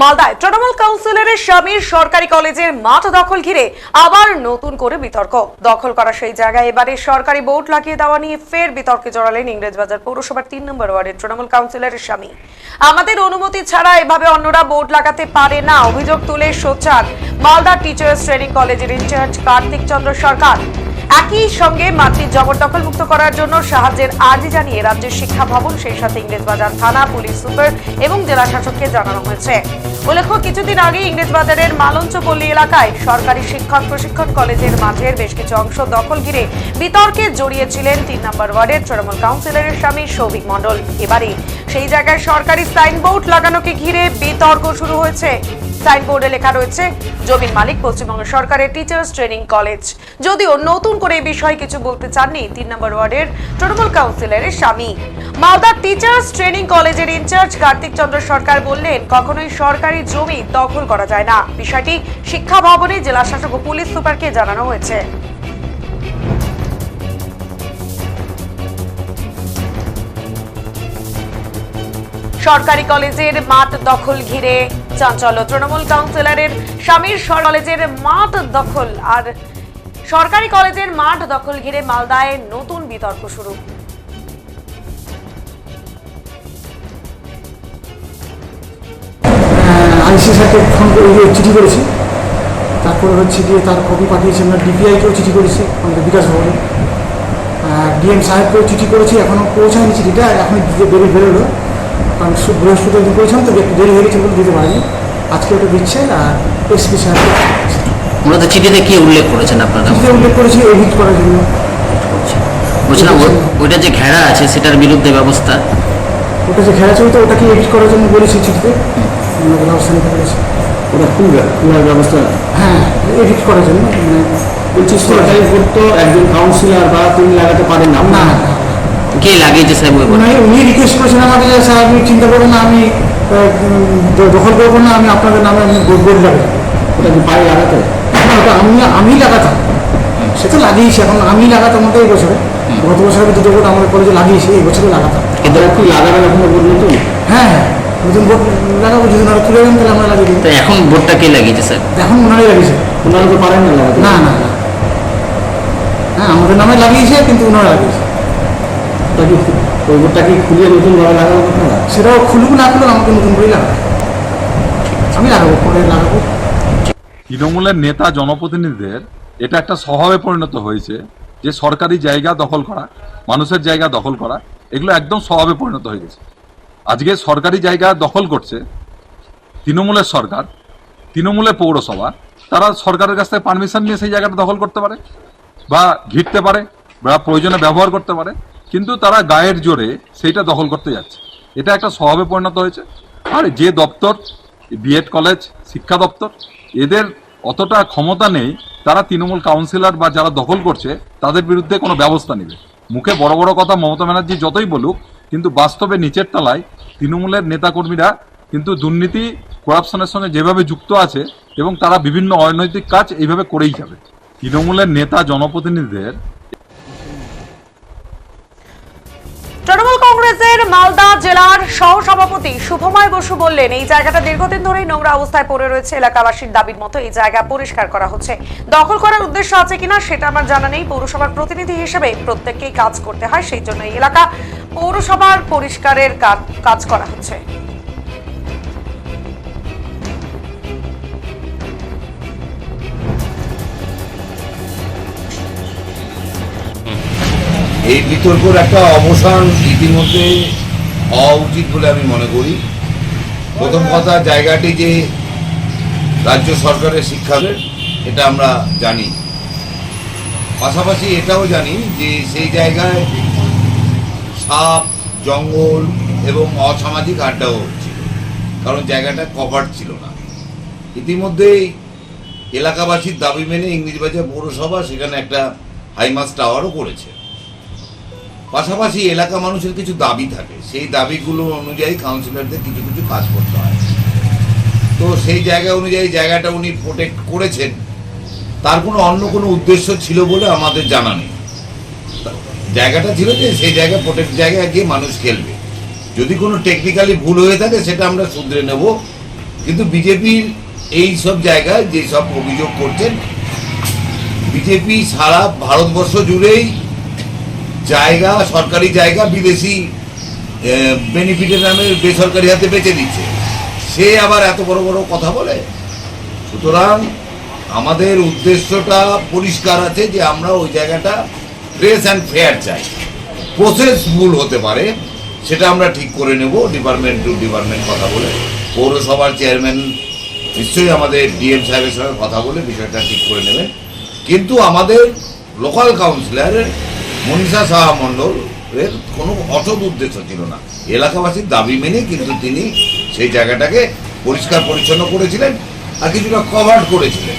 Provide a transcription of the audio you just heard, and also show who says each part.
Speaker 1: মালদায় তৃণমূল কাউন্সিলরের স্বামীর সরকারি কলেজের মাঠ দখল ঘিরে আবার নতুন করে বিতর্ক। দখল করা সেই জায়গায় এবারে সরকারি বোর্ড লাগিয়ে দেওয়া নিয়ে ফের বিতর্কে জড়ালেন ইংরেজবাজার পৌরসভার 3 নম্বর ওয়ার্ডের তৃণমূল কাউন্সিলরের স্বামী। আমাদের অনুমতি ছাড়া এভাবে অন্যরা বোর্ড লাগাতে পারে না অভিযোগ তুলে সোচ্চার মালদা টিচার্স ট্রেনিং কলেজের ইনচার্জ কার্তিক চন্দ্র সরকার। একই সঙ্গে মাঠটি জবরদখল মুক্ত করার জন্য সাহায্যের আর্জি জানিয়ে রাজ্যের শিক্ষা ভবন সেই সাথে ইংরেজবাজার থানা পুলিশ সুপার এবং জেলা শাসককে জানানো হয়েছে। উল্লেখ্য, কিছুদিন আগে ইংরেজবাজারের মালঞ্চপল্লী এলাকায় সরকারি শিক্ষক প্রশিক্ষণ কলেজের মাঠের বেশ কিছু অংশ দখল ঘিরে বিতর্কে জড়িয়েছিলেন 3 নম্বর ওয়ার্ডের তৃণমূল কাউন্সিলরের স্বামী সৌভিক মণ্ডল। এবারে সেই জায়গায় সরকারি সাইনবোর্ড লাগানোকে ঘিরে বিতর্ক শুরু হয়েছে। সাইনবোর্ডে লেখা রয়েছে জমির মালিক পশ্চিমবঙ্গ সরকারের টিচার্স ট্রেনিং কলেজ। যদিও নতুন করে এই বিষয়ে কিছু বলতে চাননি 3 নম্বর ওয়ার্ডের তৃণমূল কাউন্সিলরের স্বামী। মালদা টিচার্স ট্রেনিং কলেজের ইনচার্জ কার্তিক চন্দ্র সরকার বললেন, কখনোই সরকারি জমি দখল করা যায় না। বিষয়টি শিক্ষা ভবনে জেলা শাসক ও পুলিশ সুপারকে জানানো হয়েছে। সরকারি কলেজের মাঠ দখল ঘিরে চাঞ্চল্য। তৃণমূল কাউন্সিলরের স্বামীর কলেজের মাঠ দখল আর সরকারি কলেজের মাঠ দখল ঘিরে মালদায় নতুন বিতর্ক শুরু।
Speaker 2: আইসি স্যারকে ফোন করে চিঠি করেছি, তারপরে হচ্ছে গিয়ে তার কপি পাঠিয়েছি। আমরা ডিপিআইকেও চিঠি করেছি, আমাদের বিকাশ ভবনে। ডিএম সাহেবকেও চিঠি করেছি, এখনও পৌঁছায়নি চিঠিটা, এখন বেরোলো। কারণ বৃহস্পতিবার দিন করেছিলাম তো একটু দেরি হয়ে গেছে বলে দিতে পারিনি। আজকে ওটা দিচ্ছে। আর এসপি সাহেব
Speaker 3: মূলত চিঠিতে কি উল্লেখ করেছেন আপনারা?
Speaker 2: চিঠিতে উল্লেখ করেছি এডিট করার জন্য।
Speaker 3: বলছিলাম ওইটা যে ঘেরা আছে সেটার বিরুদ্ধে ব্যবস্থা,
Speaker 2: ওটা যে ঘেরা চলতো ওটাকে এডিট করার জন্য বলেছি চিঠিতে, ব্যবস্থা নিতে পেরেছি।
Speaker 4: ওটা খুলার ব্যবস্থা,
Speaker 2: হ্যাঁ, এডিট করার জন্য। মানে
Speaker 4: বলছি সরকারি বোর্ড তো একজন কাউন্সিলর বা তুমি লাগাতে পারেন না।
Speaker 2: না,
Speaker 3: কে লাগিয়েছে সাহেব?
Speaker 2: উনি রিকোয়েস্ট করেছেন আমাকে যে স্যার আপনি চিন্তা করবেন না, আমি দখল করবো না, আমি আপনাদের নামে আমি বোর্ড লাগাই।
Speaker 4: ওটা কি পায়ে লাগাতে?
Speaker 2: ওটা আমি লাগাতাম, সে তো লাগিয়েছি। এখন আমি লাগাতাম আমাদের এই বছরে, গত বছরে দুটো বোর্ড আমাদের কলেজে লাগিয়েছি, এই বছরে লাগাতাম।
Speaker 4: কিন্তু কি লাগাবেন এখনো বোর্ড নতুন?
Speaker 2: হ্যাঁ, নতুন বোর্ড লাগাবো। যদি ওনারা তুলে দেন তাহলে আমরা লাগিয়ে দিই।
Speaker 3: তো এখন বোর্ডটা কে লাগিয়েছে স্যার?
Speaker 2: এখন ওনারাই লাগিয়েছে।
Speaker 4: ওনারা তো পারেন না লাগাতে।
Speaker 2: না না না, হ্যাঁ আমাদের নামে লাগিয়েছে, কিন্তু ওনারা লাগিয়েছে।
Speaker 4: ওটা কি ওই বোর্ডটা কি খুলিয়ে নতুনভাবে লাগাবো আপনারা?
Speaker 2: সেটাও খুলুক না খুলুক, আমাকে নতুন করেই লাগাবো। আমি লাগাবো, পরে লাগাবো।
Speaker 5: তৃণমূলের নেতা জনপ্রতিনিধিদের এটা একটা স্বভাবে পরিণত হয়েছে যে সরকারি জায়গা দখল করা, মানুষের জায়গা দখল করা, এগুলো একদম স্বভাবে পরিণত হয়ে গেছে। আজকে সরকারি জায়গা দখল করছে তৃণমূলের সরকার, তৃণমূলের পৌরসভা। তারা সরকারের কাছ থেকে পারমিশন নিয়ে সেই জায়গাটা দখল করতে পারে বা ঘিরতে পারে বা প্রয়োজনে ব্যবহার করতে পারে, কিন্তু তারা গায়ের জোরে সেইটা দখল করতে যাচ্ছে। এটা একটা স্বভাবে পরিণত হয়েছে। আর যে দপ্তর, বিএড কলেজ, শিক্ষা দপ্তর, এদের অতটা ক্ষমতা নেই তারা তৃণমূল কাউন্সিলর বা যারা দখল করছে তাদের বিরুদ্ধে কোনো ব্যবস্থা নেবে। মুখে বড় বড় কথা মমতা ব্যানার্জি যতই বলুক, কিন্তু বাস্তবে নিচের তলায় তৃণমূলের নেতাকর্মীরা কিন্তু দুর্নীতি, করাপশনের সঙ্গে যেভাবে যুক্ত আছে এবং তারা বিভিন্ন অনৈতিক কাজ এইভাবে করেই যাবে। তৃণমূলের নেতা জনপ্রতিনিধিদের
Speaker 1: তৃণমূল কংগ্রেসের মালদা জেলার সহসভাপতি শুভময় বসু বললেন, এই জায়গাটা দীর্ঘদিন ধরেই নোংরা অবস্থায় পড়ে রয়েছে। এলাকাবাসীর দাবির মতো এই জায়গা পরিষ্কার করা হচ্ছে। দখল করার উদ্দেশ্য আছে কিনা সেটা আমার জানা নেই। পৌরসভার প্রতিনিধি হিসেবে প্রত্যেককেই কাজ করতে হয়, সেই জন্য এই এলাকা পৌরসভার পরিষ্কারের কাজ করা হচ্ছে।
Speaker 6: এই বিতর্কের একটা অবসান ইতিমধ্যে হওয়া উচিত বলে আমি মনে করি। প্রথম কথা, জায়গাটি যে রাজ্য সরকারের শিক্ষাদের এটা আমরা জানি, পাশাপাশি এটাও জানি যে সেই জায়গায় সাপ, জঙ্গল এবং অসামাজিক আড্ডাও হচ্ছিল, কারণ জায়গাটা কভার ছিল না। ইতিমধ্যেই এলাকাবাসীর দাবি মেনে ইংরেজবাজার পৌরসভা সেখানে একটা হাইমাস টাওয়ারও করেছে। পাশাপাশি এলাকা মানুষের কিছু দাবি থাকে, সেই দাবিগুলো অনুযায়ী কাউন্সিলরদের কিছু কিছু কাজ করতে হয়। তো সেই জায়গা অনুযায়ী জায়গাটা উনি প্রোটেক্ট করেছেন, তার অন্য কোনো উদ্দেশ্য ছিল বলে আমাদের জানা নেই। জায়গাটা ছিল যে সেই জায়গা প্রোটেক্ট জায়গায় গিয়ে মানুষ খেলবে। যদি কোনো টেকনিক্যালি ভুল হয়ে থাকে সেটা আমরা শুধরে নেব, কিন্তু বিজেপির এই সব জায়গায় যেসব অভিযোগ করছেন, বিজেপি সারা ভারতবর্ষ জুড়েই জায়গা, সরকারি জায়গা বিদেশি বেনিফিটের নামে বেসরকারি হাতে বেচে দিচ্ছে। সে আবার এত বড় বড় কথা বলে। সুতরাং আমাদের উদ্দেশ্যটা পরিষ্কার আছে যে আমরা ওই জায়গাটা ফ্রেশ অ্যান্ড ফেয়ার চাই। প্রসেস ভুল হতে পারে, সেটা আমরা ঠিক করে নেব ডিপার্টমেন্ট টু ডিপার্টমেন্ট কথা বলে। পৌরসভার চেয়ারম্যান নিশ্চয়ই আমাদের ডিএম সাহেবের সঙ্গে কথা বলে বিষয়টা ঠিক করে নেবেন। কিন্তু আমাদের লোকাল কাউন্সিলরের মনীষা সাহা মণ্ডলের কোনো অসৎ উদ্দেশ্য ছিল না। এলাকাবাসীর দাবি মেনে কিন্তু তিনি সেই জায়গাটাকে পরিষ্কার পরিচ্ছন্ন করেছিলেন আর কিছুটা কভার করেছিলেন।